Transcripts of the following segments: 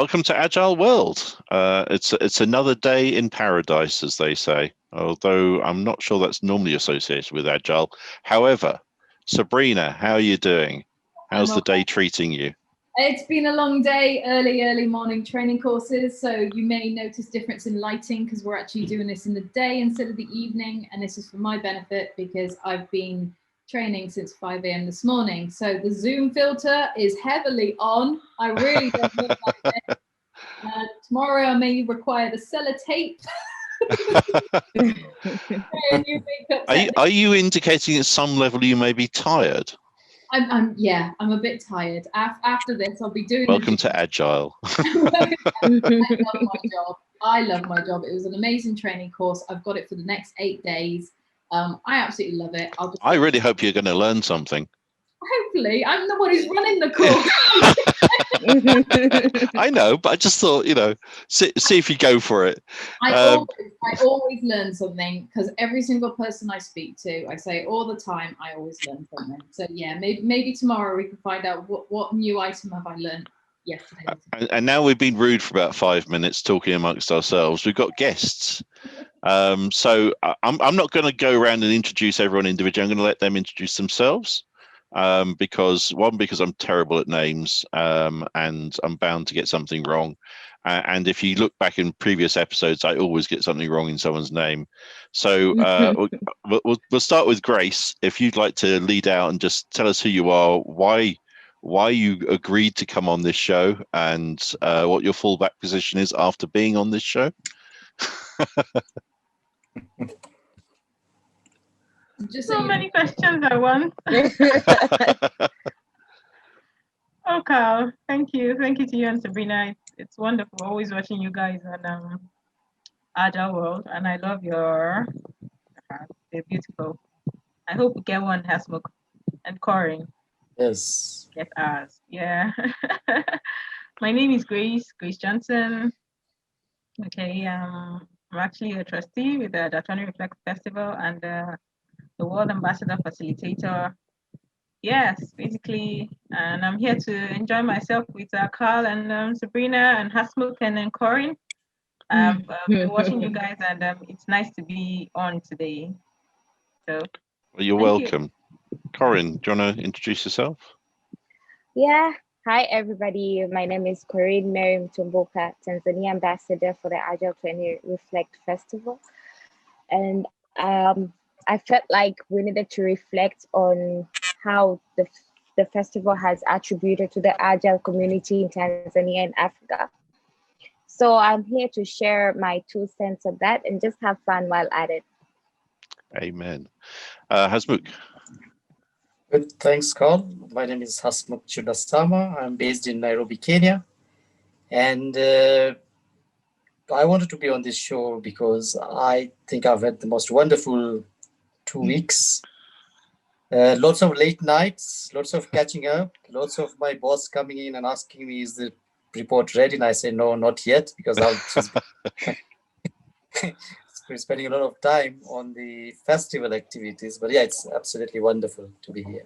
Welcome to Agile World. It's another day in paradise, as they say, although I'm not sure that's normally associated with Agile. However, Sabrina, how are you doing? How's the day treating you? It's been a long day, early morning training courses, so you may notice difference in lighting because we're actually doing this in the day instead of the evening, and this is for my benefit because I've been training since 5 a.m. this morning. So the Zoom filter is heavily on. I really don't look like it. Tomorrow I may require the sellotape. Are you indicating at some level you may be tired? I'm a bit tired. After this, I'll be doing. Welcome to Agile. I love my job. It was an amazing training course. I've got it for the next 8 days. I absolutely love it. I really hope you're going to learn something. Hopefully, I'm the one who's running the course. I know, but I just thought, see if you go for it. I always learn something because every single person I speak to, I say all the time, I always learn something. So yeah, maybe tomorrow we can find out what new item have I learned yesterday. And now we've been rude for about 5 minutes talking amongst ourselves. We've got guests. So I'm not going to go around and introduce everyone individually. I'm going to let them introduce themselves. Because I'm terrible at names, and I'm bound to get something wrong. And if you look back in previous episodes, I always get something wrong in someone's name. So we'll start with Grace. If you'd like to lead out and just tell us who you are, why you agreed to come on this show, and what your fallback position is after being on this show. Just so many questions at once. Oh, Karl, thank you to you and Sabrina. It's wonderful always watching you guys on Agile World, and I love your. They're beautiful. I hope we get one, Hasmukh and Corrinne. Yes. Get ours. Yeah. My name is Grace Johnson. Okay. I'm actually a trustee with the Agile20Reflect Festival and the World Ambassador Facilitator. Yes, basically, and I'm here to enjoy myself with Karl and Sabrina and Hasmukh and then Corrinne. I've been watching you guys, and it's nice to be on today. So, well, you're welcome. Corrinne, do you want to introduce yourself? Yeah. Hi, everybody. My name is Corrinne Mtumbuka, Tanzania Ambassador for the Agile20Reflect Festival. And I felt like we needed to reflect on how the festival has attributed to the Agile community in Tanzania and Africa. So I'm here to share my 2 cents of that and just have fun while at it. Amen. Hasmukh. Good, thanks, Karl. My name is Hasmukh Chudasama. I'm based in Nairobi, Kenya. And I wanted to be on this show because I think I've had the most wonderful 2 weeks. Lots of late nights, lots of catching up, lots of my boss coming in and asking me, is the report ready? And I say, no, not yet, because we're spending a lot of time on the festival activities. But yeah, it's absolutely wonderful to be here.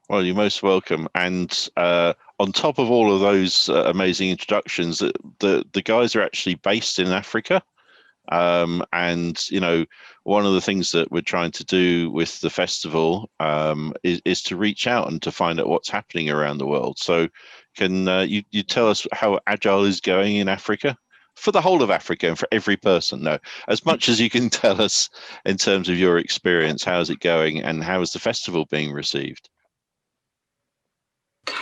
Well, you're most welcome. And on top of all of those amazing introductions, the guys are actually based in Africa. And one of the things that we're trying to do with the festival is to reach out and to find out what's happening around the world. So can you tell us how Agile is going in Africa, for the whole of Africa and for every person? No, as much as you can tell us in terms of your experience. How's it going, and how is the festival being received? Who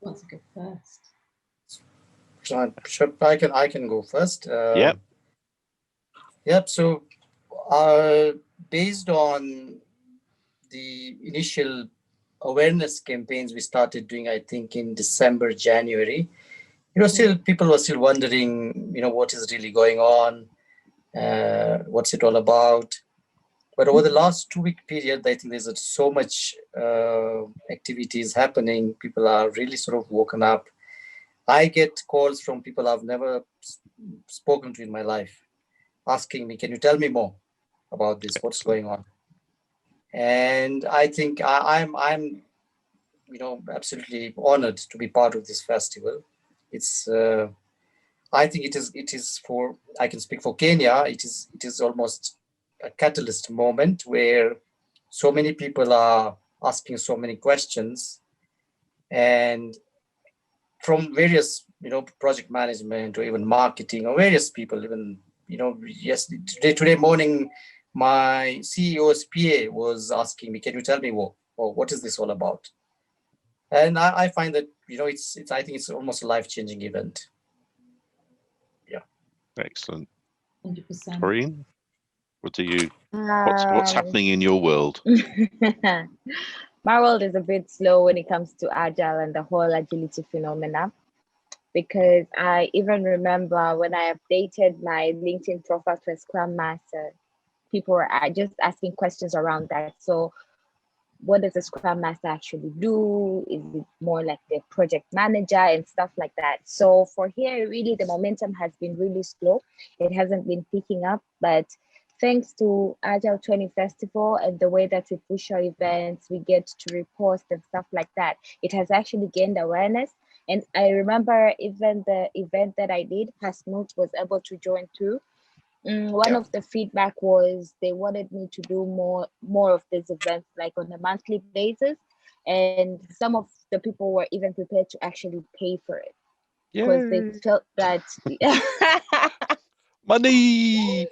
wants to go first? Sure, I can go first. Yep. So based on the initial awareness campaigns we started doing, I think in December, January, still people were still wondering, what is really going on, what's it all about. But over the last 2-week period, I think there's so much activities happening. People are really sort of woken up. I get calls from people I've never spoken to in my life, asking me, can you tell me more about this? What's going on? And I think I'm absolutely honored to be part of this festival. It's I think it is for, I can speak for Kenya, it is almost a catalyst moment where so many people are asking so many questions, and from various, project management or even marketing or various people, even, yes, today morning, my CEO's PA was asking me, can you tell me what is this all about? And I find that, it's I think it's almost a life-changing event. Excellent. 100%. Corrine, what's happening in your world? My world is a bit slow when it comes to Agile and the whole agility phenomena, because I even remember when I updated my LinkedIn profile to a Scrum Master, people were just asking questions around that. So what does a Scrum Master actually do? Is it more like the project manager and stuff like that? So for here, really, the momentum has been really slow. It hasn't been picking up, but thanks to Agile20 Festival and the way that we push our events, we get to repost and stuff like that, it has actually gained awareness. And I remember even the event that I did, Hasmukh was able to join too. One of the feedback was they wanted me to do more of these events, like on a monthly basis, and some of the people were even prepared to actually pay for it because they felt that Money.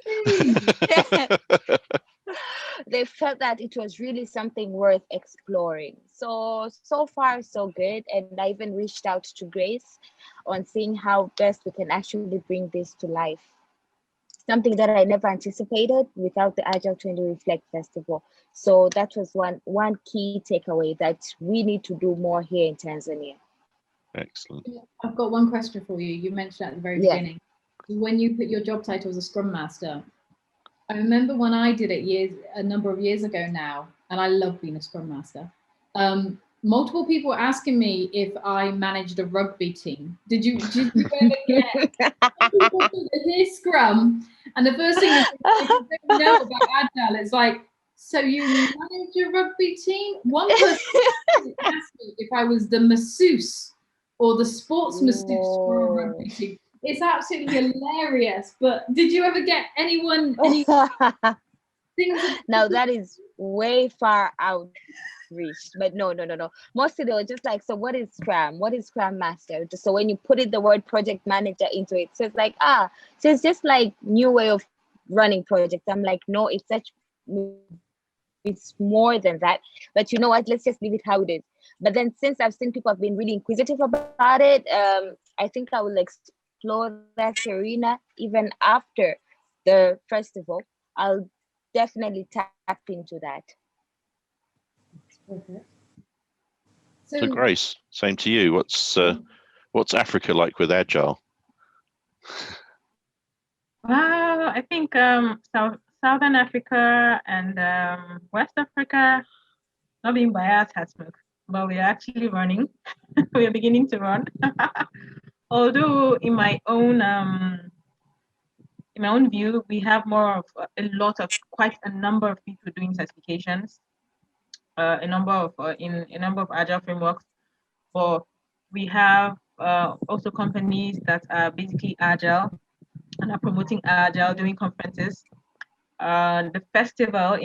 they felt that it was really something worth exploring. So far so good, and I even reached out to Grace on seeing how best we can actually bring this to life. Something that I never anticipated without the Agile20Reflect Festival. So that was one key takeaway, that we need to do more here in Tanzania. Excellent. I've got one question for you. You mentioned at the very beginning, when you put your job title as a Scrum Master, I remember when I did it a number of years ago now, and I love being a Scrum Master. Multiple people were asking me if I managed a rugby team. Did you ever get people hear Scrum, and the first thing is they don't know about Agile. It's like, so you manage a rugby team? One person asked me if I was the masseuse or the sports masseuse for a rugby team. It's absolutely hilarious. But did you ever get any things? No, that is way far out reached, but no. Mostly they were just like, so what is Scrum? What is Scrum Master? Just so when you put the word project manager into it, so it's like, so it's just like new way of running projects. I'm like, no, it's more than that. But you know what? Let's just leave it how it is. But then since I've seen people have been really inquisitive about it, I think I will explore that arena even after the festival. I'll definitely tap into that. Okay. So Grace, same to you. What's Africa like with Agile? Well, I think Southern Africa and West Africa, not being biased, Hasmukh, but we are actually running. We are beginning to run. Although in my own view, we have quite a number of people doing certifications, a number of Agile frameworks, but we have also companies that are basically Agile and are promoting Agile, doing conferences. The festival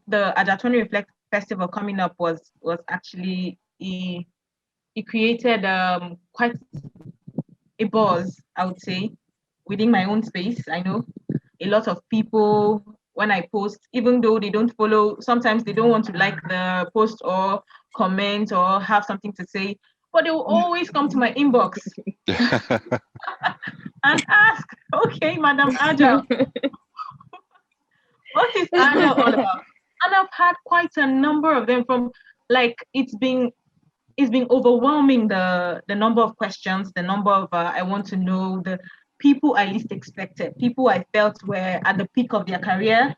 the Agile20Reflect Festival coming up was actually it created quite a buzz, I would say, within my own space. I know a lot of people, when I post, even though they don't follow, sometimes they don't want to like the post or comment or have something to say, but they will always come to my inbox and ask, okay, Madam Agile, what is Agile all about? And I've had quite a number of them from, like, it's been overwhelming, the number of questions, the number of I want to know, the people I least expected, people I felt were at the peak of their career.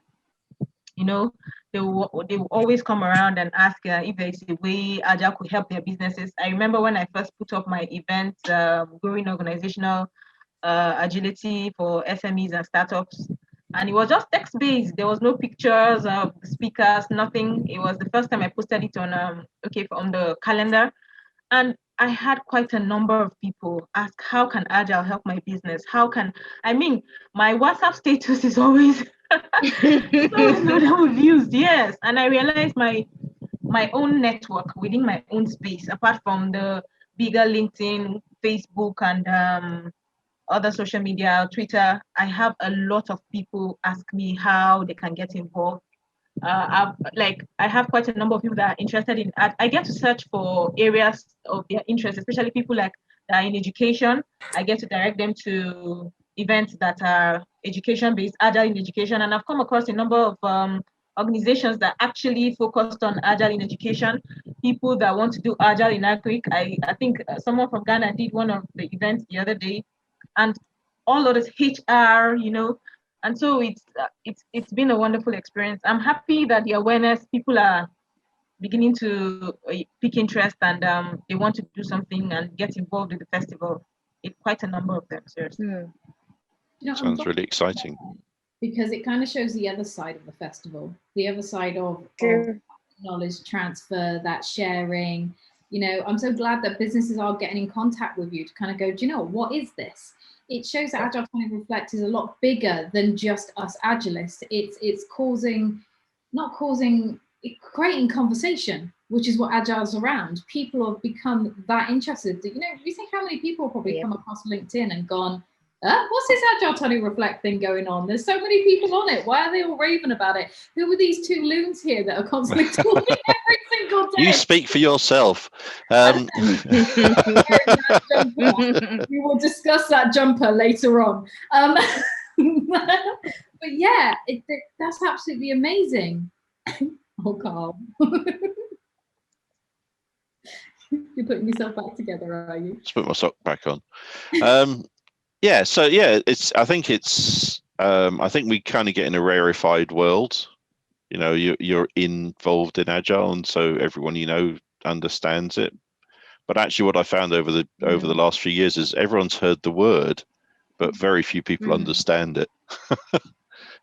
They will always come around and ask if there is a way Agile could help their businesses. I remember when I first put up my event, growing organizational agility for SMEs and startups, and it was just text-based. There was no pictures of the speakers, nothing. It was the first time I posted it on on the calendar, and I had quite a number of people ask, how can Agile help my business? My WhatsApp status is always loaded with views, yes. And I realized my own network within my own space, apart from the bigger LinkedIn, Facebook, and other social media, Twitter, I have a lot of people ask me how they can get involved. I have quite a number of people that are interested in art. I get to search for areas of their interest, especially people that are in education. I get to direct them to events that are education-based, Agile in education. And I've come across a number of organizations that actually focused on Agile in education, people that want to do Agile in agric. I think someone from Ghana did one of the events the other day, and all of this HR, and so it's been a wonderful experience. I'm happy that the awareness, people are beginning to pick interest, and they want to do something and get involved with the festival. It's quite a number of them, seriously. Sounds really exciting. Because it kind of shows the other side of the festival, the other side of knowledge transfer, that sharing. I'm so glad that businesses are getting in contact with you to kind of go, do you know, what is this? It shows that Agile20Reflect is a lot bigger than just us Agilists. It's creating conversation, which is what Agile's around. People have become that interested. You think how many people probably come across LinkedIn and gone, what's this Agile20Reflect thing going on? There's so many people on it. Why are they all raving about it? Who are these two loons here that are constantly talking every single day? You speak for yourself. We will discuss that jumper later on. But yeah, that's absolutely amazing. Oh, Karl. You're putting yourself back together, are you? Let's put my sock back on. I think we kind of get in a rarefied world. You're involved in Agile, and so everyone understands it. But actually, what I found over the last few years is everyone's heard the word, but very few people understand it.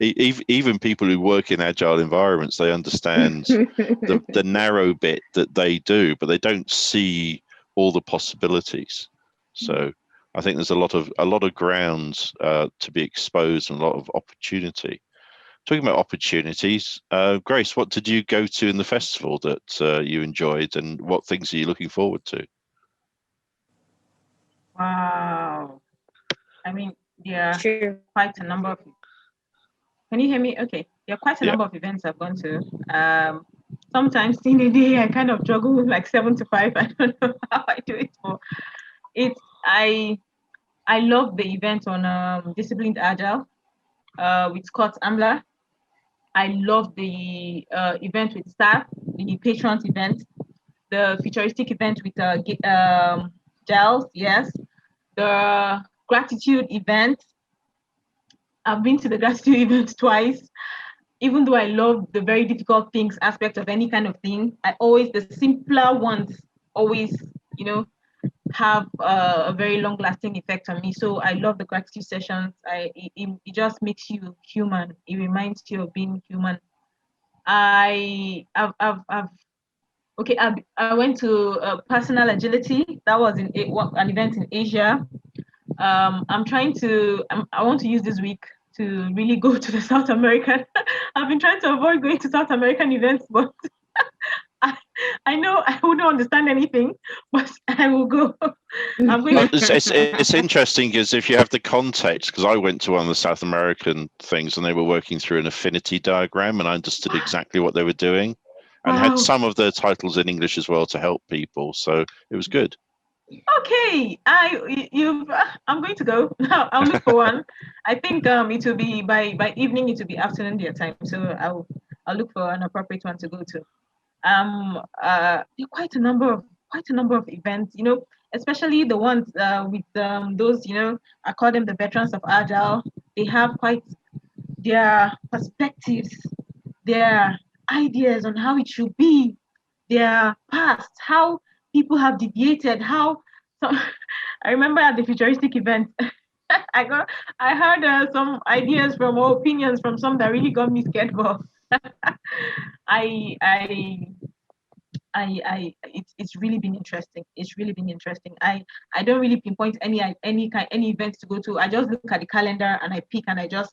Even people who work in Agile environments, they understand the narrow bit that they do, but they don't see all the possibilities. So I think there's a lot of grounds to be exposed and a lot of opportunity. Talking about opportunities, Grace, what did you go to in the festival that you enjoyed, and what things are you looking forward to? Wow. Quite a number of. Can you hear me? Okay. There are quite a number of events I've gone to. Sometimes in a day, I kind of juggle with like 7 to 5. I don't know how I do it, but I love the event on Disciplined Agile with Scott Ambler. I love the event with staff, the patrons event, the futuristic event with Giles, yes, the gratitude event. I've been to the gratitude event twice. Even though I love the very difficult things aspect of any kind of thing, the simpler ones always, have a very long-lasting effect on me. So I love the gratitude sessions. It just makes you human. It reminds you of being human. I went to personal agility. That was an event in Asia. I want to use this week to really go to the South American. I've been trying to avoid going to South American events, but I know I wouldn't understand anything, but I will go. It's interesting because if you have the context, because I went to one of the South American things and they were working through an affinity diagram, and I understood exactly what they were doing, and had some of the titles in English as well to help people. So it was good. Okay, I'm going to go. I'll look for one. I think it will be by evening. It will be afternoon their time, so I'll look for an appropriate one to go to. There are quite a number of events, especially the ones with those, I call them the veterans of Agile. They have quite their perspectives, their ideas on how it should be, their past, how people have deviated, I remember at the futuristic event, I heard some ideas or opinions from some that really got me scared, but I it's really been interesting. It's really been interesting. I don't really pinpoint any events to go to. I just look at the calendar and I pick and I just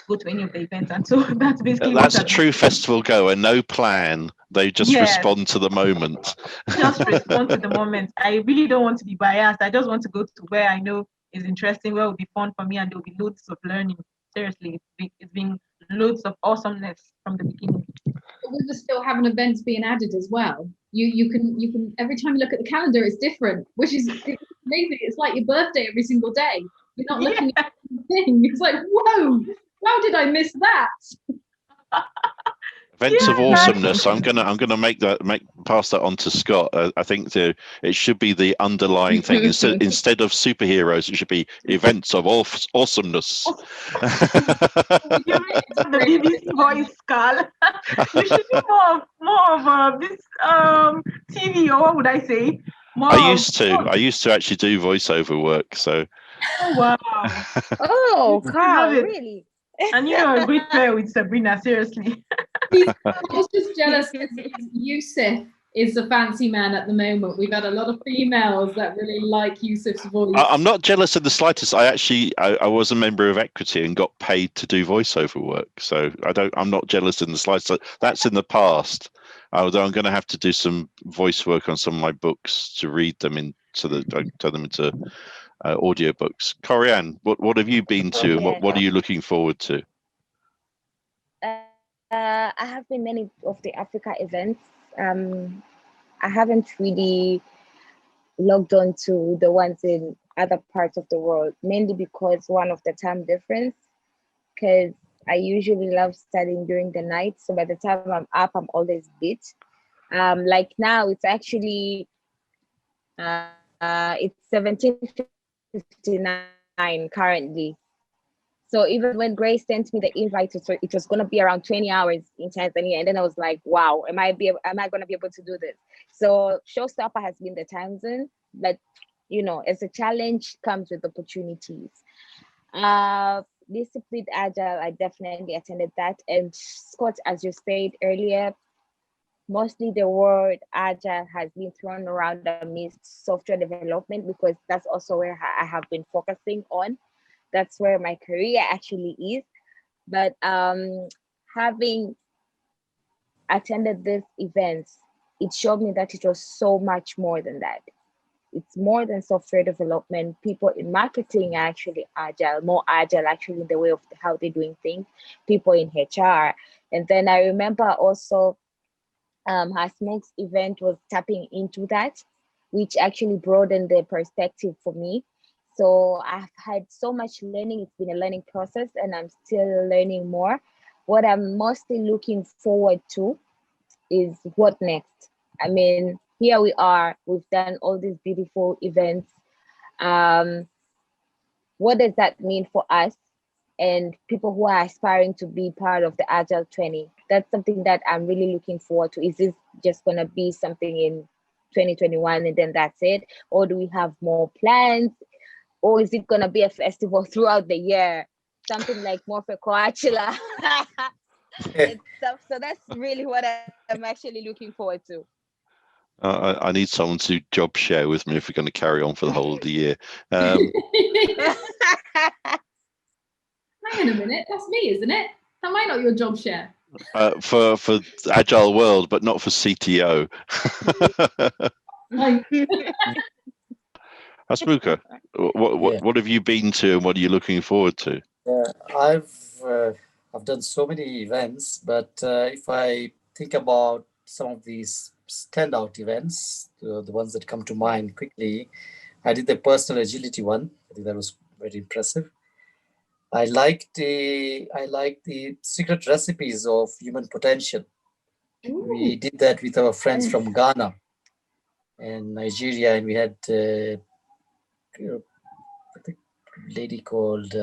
go to any of the events. And so that's basically That's a true festival goer. No plan. They just respond to the moment. Just respond to the moment. I really don't want to be biased. I just want to go to where I know is interesting, where will be fun for me, and there will be loads of learning. Seriously, it's been loads of awesomeness from the beginning. We were still having events being added as well. You can every time you look at the calendar, it's different, which is amazing. It's like your birthday every single day. You're not looking at the thing. It's like, whoa, how did I miss that? Events of awesomeness. I'm gonna pass that on to Scott. I think it should be the underlying thing. Instead of superheroes, it should be events of awesomeness. You're the BBC voice, Karl. You should do more of this TV, or what would I say? I used to actually do voiceover work. So. Oh wow. Oh, Karl, really? And you're a great player with Sabrina, seriously. I was just jealous because Yusuf is a fancy man at the moment. We've had a lot of females that really like Yusuf's voice. I'm not jealous in the slightest. I was a member of Equity and got paid to do voiceover work. So I'm not jealous in the slightest. That's in the past. Although I'm going to have to do some voice work on some of my books to read them turn them into audiobooks. Corrinne, what have you been to and what are you looking forward to? I have been many of the Africa events. I haven't really logged on to the ones in other parts of the world, mainly because one of the time difference, because I usually love studying during the night. So by the time I'm up, I'm always beat. Like now it's actually, it's 17:59 currently. So even when Grace sent me the invite, it was going to be around 20 hours in Tanzania. And then I was like, wow, am I going to be able to do this? So showstopper has been the time zone, but as a challenge comes with opportunities. Disciplined Agile, I definitely attended that. And Scott, as you said earlier, mostly the word Agile has been thrown around amidst software development because that's also where I have been focusing on. That's where my career actually is. But having attended these events, it showed me that it was so much more than that. It's more than software development. People in marketing are actually agile, more agile actually in the way of how they're doing things, people in HR. And then I remember also Hasmukh's event was tapping into that, which actually broadened the perspective for me. So I've had so much learning. It's been a learning process and I'm still learning more. What I'm mostly looking forward to is what next. I mean, here we are, we've done all these beautiful events. What does that mean for us and people who are aspiring to be part of the Agile 20? That's something that I'm really looking forward to. Is this just gonna be something in 2021 and then that's it? Or do we have more plans? Or is it going to be a festival throughout the year? Something like more for Coachella and stuff. So that's really what I'm actually looking forward to. I need someone to job share with me if we're going to carry on for the whole of the year. Hang on a minute, that's me, isn't it? Am I not your job share? For Agile World, but not for CTO. Hasmukh, what have you been to and what are you looking forward to? I've done so many events, but if I think about some of these standout events, the ones that come to mind quickly, I did the personal agility one. I think that was very impressive. I like the secret recipes of human potential. Ooh. We did that with our friends from Ghana and Nigeria, and we had a lady called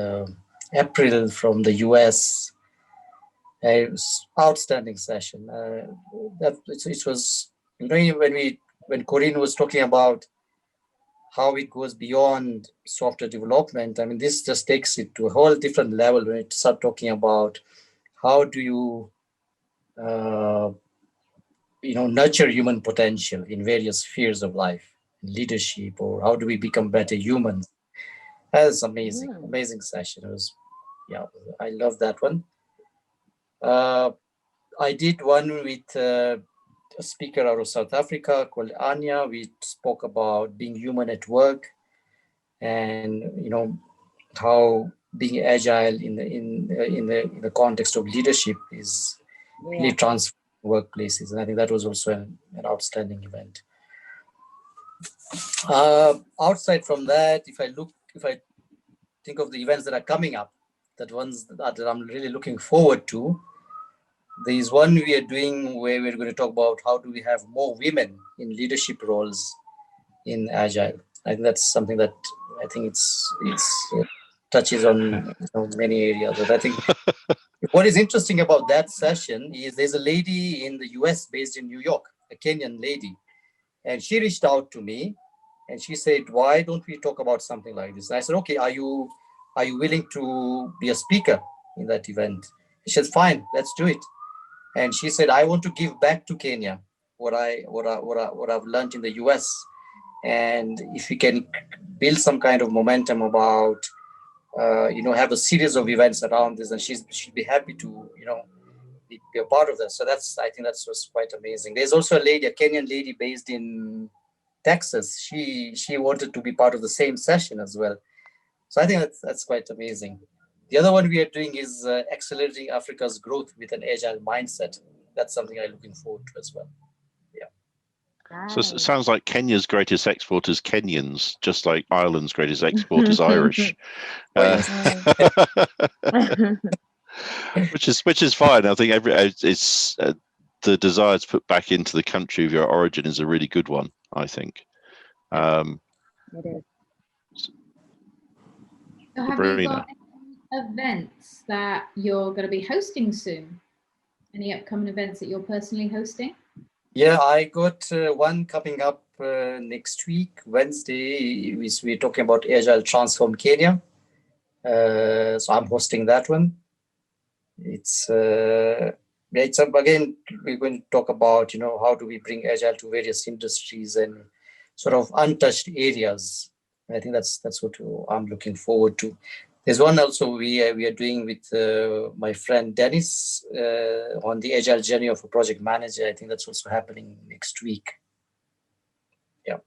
April from the US. It was outstanding session. It was, when Corrinne was talking about how it goes beyond software development, I mean, this just takes it to a whole different level when it start talking about how do you nurture human potential in various spheres of life, leadership, or how do we become better humans. That's amazing, amazing session. It was, I love that one. I did one with a speaker out of South Africa called Anya. We spoke about being human at work, and how being agile in the context of leadership is really transforming workplaces. And I think that was also an outstanding event. Outside from that, if I think of the events that are coming up, that ones that I'm really looking forward to, there is one we are doing where we're going to talk about how do we have more women in leadership roles in Agile. I think that's something that I think it's touches on many areas. But I think what is interesting about that session is there's a lady in the US based in New York, a Kenyan lady, and she reached out to me and she said, why don't we talk about something like this? And I said, okay, are you willing to be a speaker in that event? She said, fine, let's do it. And she said, I want to give back to Kenya what I've learned in the US. And if we can build some kind of momentum about, have a series of events around this, and she'd be happy to, be a part of that. So I think that's was quite amazing. There's also a Kenyan lady based in Texas. She wanted to be part of the same session as well. So I think that's quite amazing. The other one we are doing is accelerating Africa's growth with an agile mindset. That's something I'm looking forward to as well. So it sounds like Kenya's greatest export is Kenyans, just like Ireland's greatest export is Irish. Which is fine. I think it's the desire to put back into the country of your origin is a really good one, I think. It is. So have you got any events that you're going to be hosting soon? Any upcoming events that you're personally hosting? Yeah, I got one coming up next week, Wednesday. We're talking about Agile Transform Kenya. So I'm hosting that one. It's again, we're going to talk about, how do we bring Agile to various industries and sort of untouched areas. I think that's what I'm looking forward to. There's one also we are doing with my friend Dennis on the Agile journey of a project manager. I think that's also happening next week. Yeah.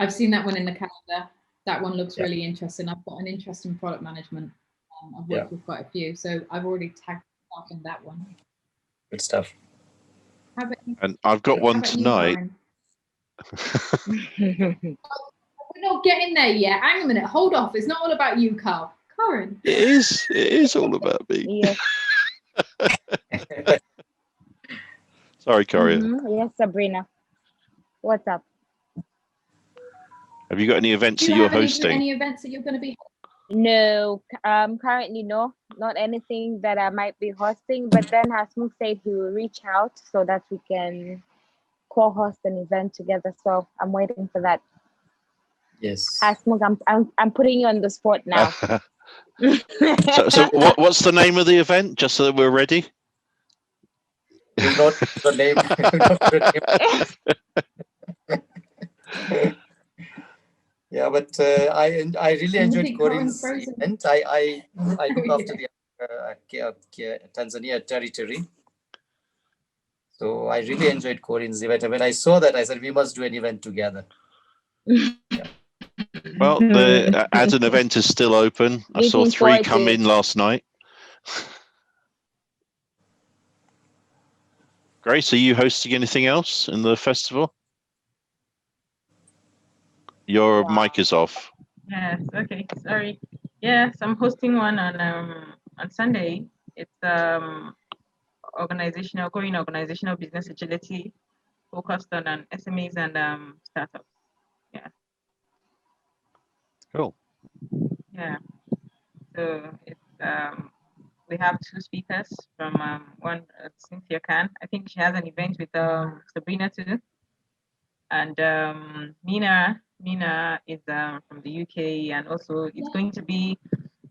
I've seen that one in the calendar. That one looks really interesting. I've got an interest in product management. I've worked with quite a few, so I've already tagged myself in that one. Good stuff. And I've got one tonight. We're not getting there yet. Hang a minute. Hold off. It's not all about you, Karl. Corrinne. It is all about me. Yes. Sorry, Corrinne. Yes, Sabrina. What's up? Have you got any events that you're hosting? Any events that you're going to be hosting? No, currently no, not anything that I might be hosting. But then Hasmukh said he will reach out so that we can co-host an event together. So I'm waiting for that. Yes. Hasmukh, I'm putting you on the spot now. So what's the name of the event, just so that we're ready? Not the name. Yeah, but I really enjoyed Corrinne's event. I look after the Tanzania territory. So I really enjoyed Corrinne's event. And when I saw that, I said, we must do an event together. Well, the as an event is still open. I saw 3 come in last night. Grace, are you hosting anything else in the festival? Your mic is off. Yes, okay, sorry. Yes, I'm hosting one on Sunday. It's organizational business agility, focused on SMEs and startups. Yeah. Cool. Yeah. So it's we have 2 speakers from one Cynthia Khan. I think she has an event with Sabrina too, and Mina is from the UK, and also it's going to be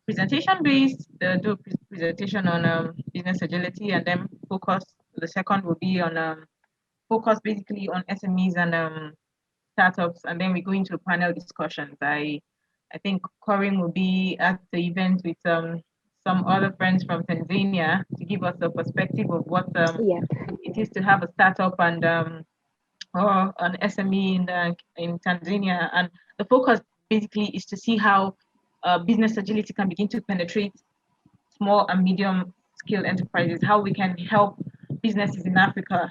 presentation based. Do presentation on business agility, and then focus. The second will be on focus basically on SMEs and startups, and then we go into panel discussions. I think Corrinne will be at the event with some other friends from Tanzania to give us a perspective of what Yeah. it is to have a startup and or an SME in Tanzania. And the focus basically is to see how business agility can begin to penetrate small and medium scale enterprises, how we can help businesses in Africa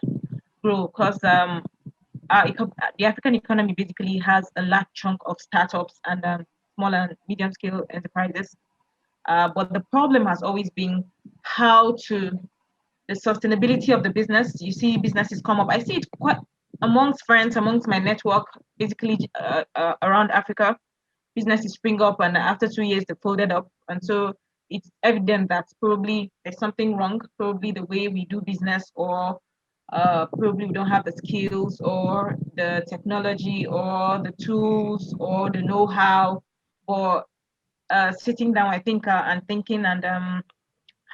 grow, because the African economy basically has a large chunk of startups and small and medium scale enterprises. But the problem has always been how to the sustainability of the business. You see businesses come up. I see it quite amongst friends, amongst my network, basically around Africa. Businesses spring up, and after 2 years, they folded up. And so it's evident that probably there's something wrong, probably the way we do business, or probably we don't have the skills or the technology or the tools or the know-how. Or sitting down, I think, and thinking and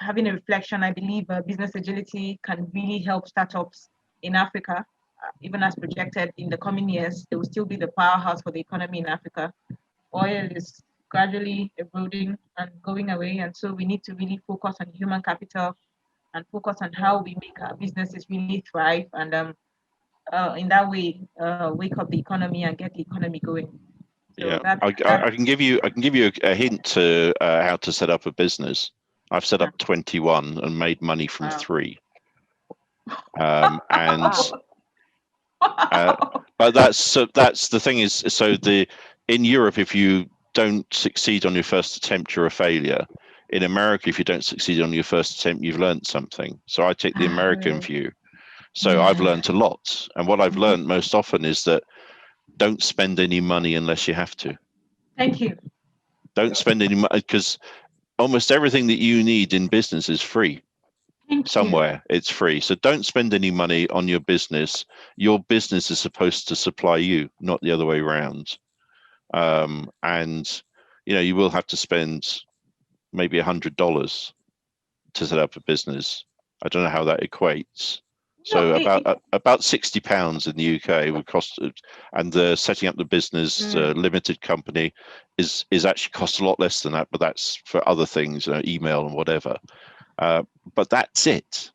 having a reflection, I believe business agility can really help startups in Africa. Even as projected in the coming years, they will still be the powerhouse for the economy in Africa. Oil is gradually eroding and going away, and so we need to really focus on human capital and focus on how we make our businesses really thrive, and in that way wake up the economy and get the economy going. So yeah, I can give you a hint to how to set up a business. I've set up 21 and made money from 3. And but that's the thing is, so in Europe, if you don't succeed on your first attempt, you're a failure. In America, if you don't succeed on your first attempt, you've learned something. So I take the American view. So I've learned a lot, and what I've learned most often is that don't spend any money unless you have to. Thank you. Don't spend any money, because almost everything that you need in business is free. Somewhere it's free. So don't spend any money on your business. Your business is supposed to supply you, not the other way around. And you will have to spend maybe $100 to set up a business. I don't know how that equates. So about £60 in the UK would cost, and the setting up the business limited company is actually costs a lot less than that, but that's for other things, email and whatever. But that's it.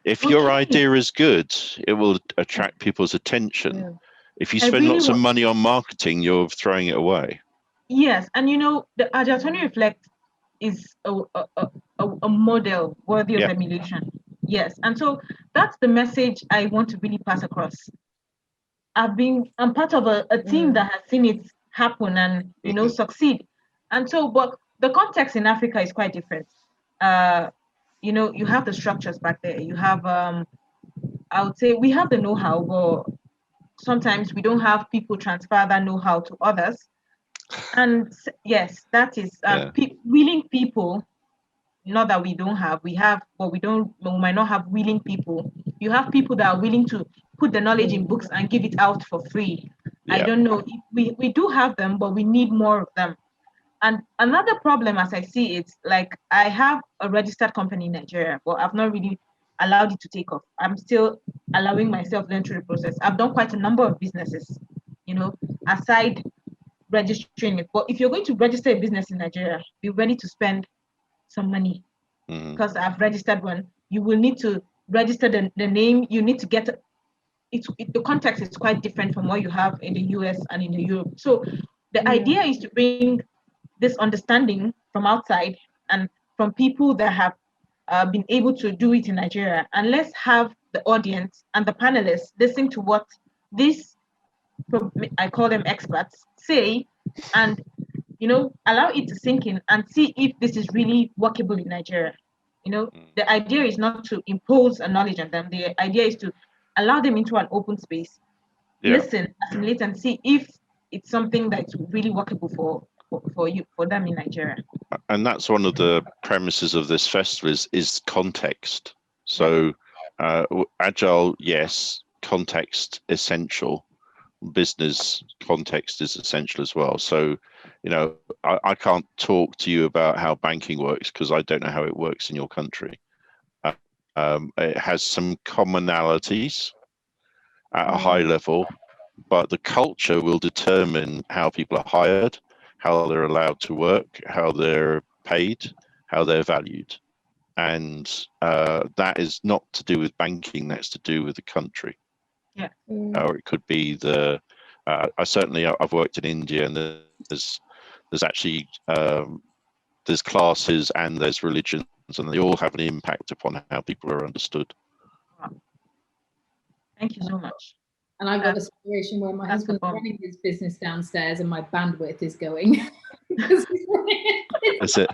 If your idea is good, it will attract people's attention. Yeah. If you spend lots of money on marketing, you're throwing it away. Yes, and the Agile20Reflect is a model worthy of emulation. Yes, and so that's the message I want to really pass across. I'm part of a team that has seen it happen and succeed, and so but the context in Africa is quite different. You have the structures back there. You have I would say we have the know-how, but sometimes we don't have people transfer that know-how to others. And yes, that is willing people. Not that we don't have, we have, but we might not have willing people. You have people that are willing to put the knowledge in books and give it out for free. Yeah. I don't know if we do have them, but we need more of them. And another problem, as I see it, like I have a registered company in Nigeria, but I've not really allowed it to take off. I'm still allowing myself to enter the process. I've done quite a number of businesses, aside registering it. But if you're going to register a business in Nigeria, be ready to spend some money, because I've registered one. You will need to register the name. You need to get the context is quite different from what you have in the US and in the Europe. So the idea is to bring this understanding from outside and from people that have been able to do it in Nigeria, and let's have the audience and the panelists listen to what these, I call them experts, say, and allow it to sink in and see if this is really workable in Nigeria. The idea is not to impose a knowledge on them. The idea is to allow them into an open space, listen, assimilate, and see if it's something that's really workable for them in Nigeria. And that's one of the premises of this festival is context. So Agile, yes, context essential. Business context is essential as well. So, I can't talk to you about how banking works because I don't know how it works in your country. It has some commonalities, but it has some differences. So, I think at a high level, but the culture will determine how people are hired, how they're allowed to work, how they're paid, how they're valued. And that is not to do with banking, that's to do with the country. Yeah. Or it could be the, I've worked in India, and there's actually, there's classes and there's religions, and they all have an impact upon how people are understood. Wow. Thank you so much. And I've got a situation where my That's husband's the bomb. running his business downstairs and my bandwidth is going. Because he's running it. That's it.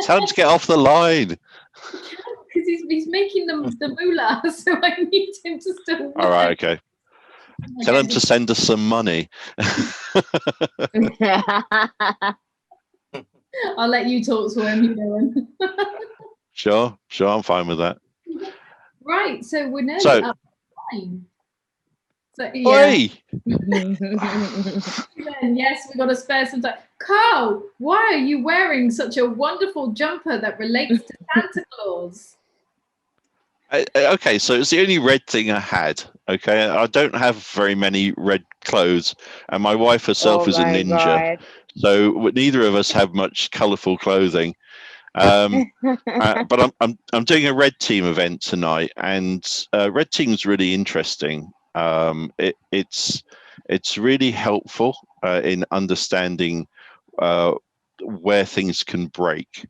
Tell him to get off the line. Because he's making the moolah, so I need him to still work. All right, okay. Tell him to send us some money. I'll let you talk to him, you know him. Sure, I'm fine with that. Right, so we're nearly So- up to time. So yeah. Oi! Then, yes, we've got to spare some time. Karl, why are you wearing such a wonderful jumper that relates to Santa Claus? Okay, so it's the only red thing I had. Okay, I don't have very many red clothes, and my wife herself is a ninja, so neither of us have much colourful clothing. But I'm doing a red team event tonight, and red team's really interesting. It's really helpful in understanding where things can break.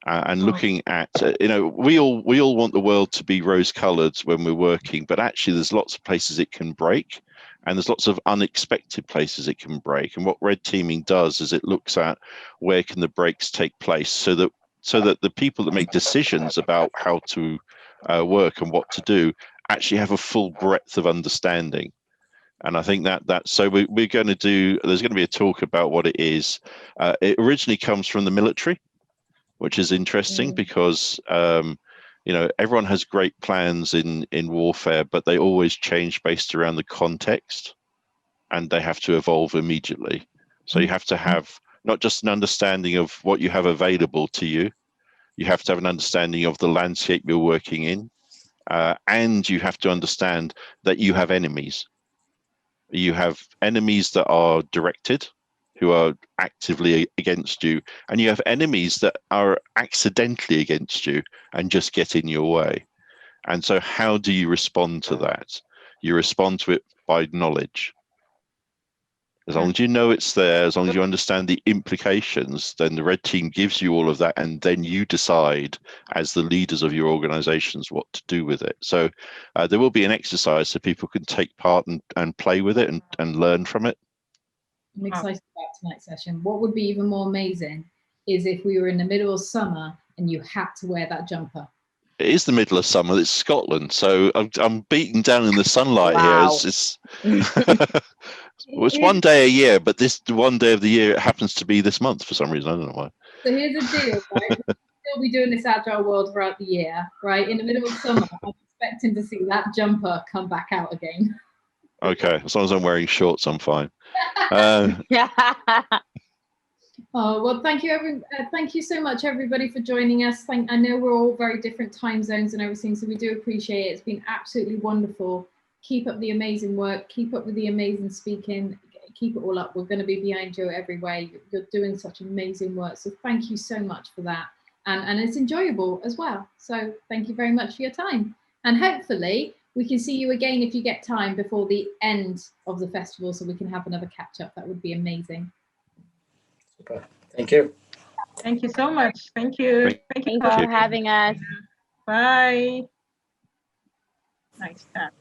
And looking at, we all want the world to be rose-colored when we're working, but actually there's lots of places it can break, and there's lots of unexpected places it can break. And what red teaming does is it looks at where can the breaks take place, so that the people that make decisions about how to work and what to do actually have a full breadth of understanding. And I think so we're going to do, there's going to be a talk about what it is. It originally comes from the military, which is interesting because everyone has great plans in warfare, but they always change based around the context, and they have to evolve immediately. So you have to have not just an understanding of what you have available to you, you have to have an understanding of the landscape you're working in, and you have to understand that you have enemies. You have enemies that are directed, who are actively against you, and you have enemies that are accidentally against you and just get in your way. And so how do you respond to that? You respond to it by knowledge. As long as you know it's there, as long as you understand the implications, then the red team gives you all of that, and then you decide as the leaders of your organizations what to do with it. So there will be an exercise so people can take part and play with it and learn from it. I'm excited about tonight's session. What would be even more amazing is if we were in the middle of summer and you had to wear that jumper. It is the middle of summer. It's Scotland, so I'm beaten down in the sunlight Wow. here. It's one day a year, but this one day of the year it happens to be this month for some reason. I don't know why. So here's the deal, right? We'll be doing this Agile World throughout the year, right? In the middle of summer, I'm expecting to see that jumper come back out again. Okay, as long as I'm wearing shorts, I'm fine. Oh, well, thank you so much, everybody, for joining us. I know we're all very different time zones and everything, so we do appreciate it. It's been absolutely wonderful. Keep up the amazing work. Keep up with the amazing speaking. Keep it all up. We're going to be behind you every way. You're doing such amazing work. So thank you so much for that. And it's enjoyable as well. So thank you very much for your time. And hopefully we can see you again if you get time before the end of the festival, so we can have another catch up. That would be amazing. Super. Thank you. Thank you so much. Thank you. Thank you for having us. Bye. Nice chat.